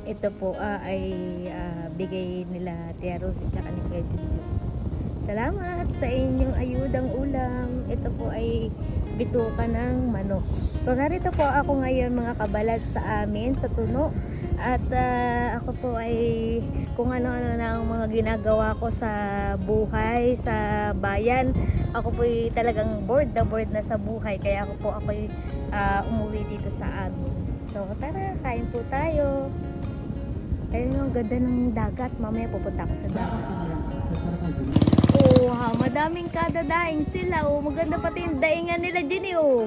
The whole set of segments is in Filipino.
Ito po ay bigay nila Tia Rose at saka ni Kuya Junjun. Salamat sa inyong ayudang ulam. Ito po ay bituka ng manok. So narito po ako ngayon mga kabalat sa amin sa Tuno. At ako po ay kung ano-ano na ang mga ginagawa ko sa buhay, sa bayan. Ako po ay talagang bored na sa buhay. Kaya ako ay umuwi dito sa amin. So tara, kain po tayo. Ayun yung ganda ng dagat. Mamaya pupunta ako sa dagat. Oh, madaming kadadaing sila. Oh, maganda pati yung daingan nila din eh. Oh.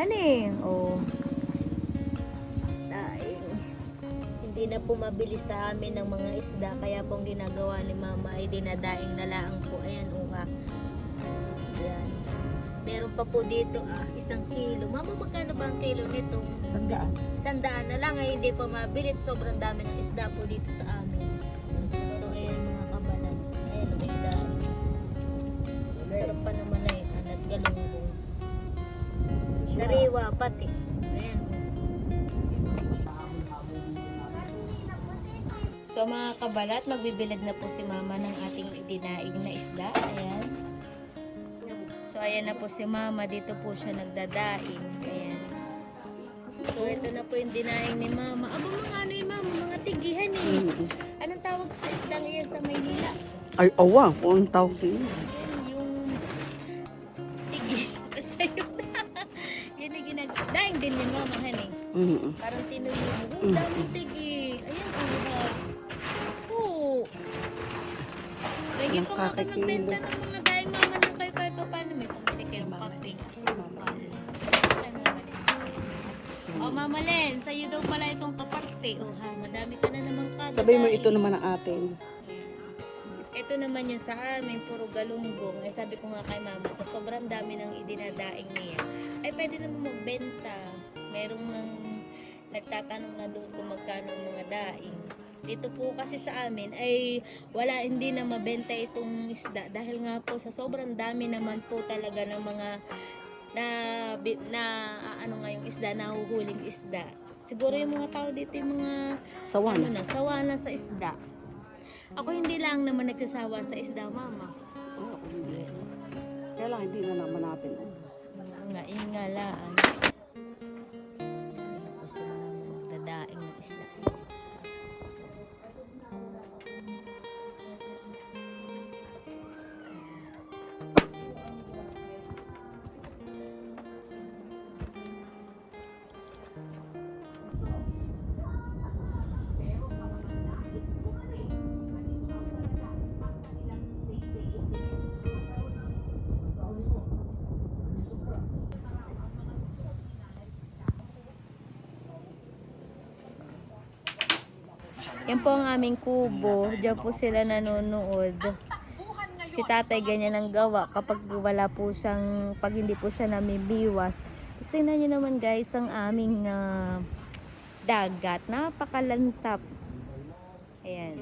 Ano eh? Oh. Daing. Hindi na po mabili sa amin ng mga isda. Kaya pong ginagawa ni Mama ay dinadaing na lang po. Ayan, uha. Ayan. Meron pa po dito 1 kilo. Mama, magkano ba ang kilo nito? 100. 100 na lang ay hindi pa mabilit. Sobrang dami ng isda po dito sa amin. So ayan mga kabalan. Ayan may dami. Sarap pa naman na yun. At galunggong. Sariwa pati. Ayan. So mga kabalat, magbibilad na po si Mama ng ating idinaig na isda. Ayan. So ayan na po si Mama. Dito po siya nagdadaing. Ayan. So ito na po yung dinaing ni Mama. Aba mga ano yung Mama, mga tigihan eh. Anong tawag sa isdang iyan sa Maynila? Ay, awa, kung tawag din. Yan yung tigi. Basta yun. Yun yung daing din ni Mama, honey. Parang tinuyo mo. Oh, daming tigi. Ayan, oh. Lagi ko nga kayo magbenta ng mga daing Mama ng kayo kahit pa paano may pamili kayo kape. Oh, Mama Len, sa'yo daw pala itong kaparte. Oh, ha, madami ka na naman kada. Sabi mo, ito naman ang atin. Ito naman yung sa amin, puro galunggong. Ay sabi ko nga kay Mama, sa sobrang dami ng idinadaing niya, ay pwede naman magbenta. Merong nang nagtatanong na doon kung magkano ang mga daing. Dito po kasi sa amin ay hindi na mabenta itong isda dahil nga po sa sobrang dami naman po talaga ng mga ano nga yung isda, nahuhuling isda. Siguro yung mga tao dito yung mga sawa na sa isda. Ako hindi lang naman nagsasawa sa isda, Mama. Oo, hindi. Kaya lang, hindi na naman natin. Nga, ingalaan. Gusto mo naman magdadaing ng isda. Yan po ang aming kubo. Diyan po sila nanonood. Si tatay ganyan ang gawa kapag wala po siyang, pag hindi po siya namibiwas. Tingnan nyo naman guys ang aming dagat. Napakalantap. Ayan.